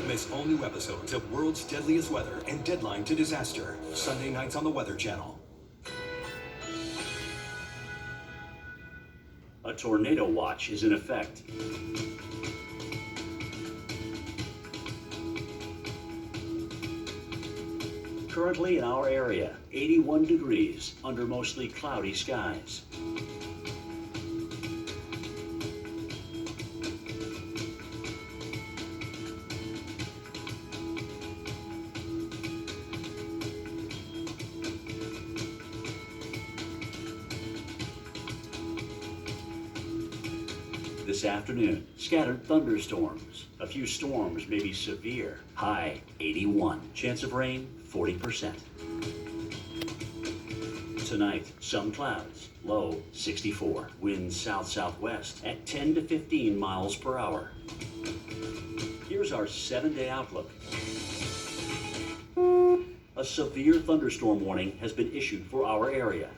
miss all new episodes of World's Deadliest Weather and Deadline to Disaster, Sunday nights on the Weather Channel. A tornado watch is in effect. Currently in our area, 81 degrees under mostly cloudy skies. This afternoon, scattered thunderstorms. A few storms may be severe. High 81. Chance of rain 40%. Tonight, some clouds. Low 64. Winds south-southwest at 10 to 15 miles per hour. Here's our 7-day outlook. A severe thunderstorm warning has been issued for our area.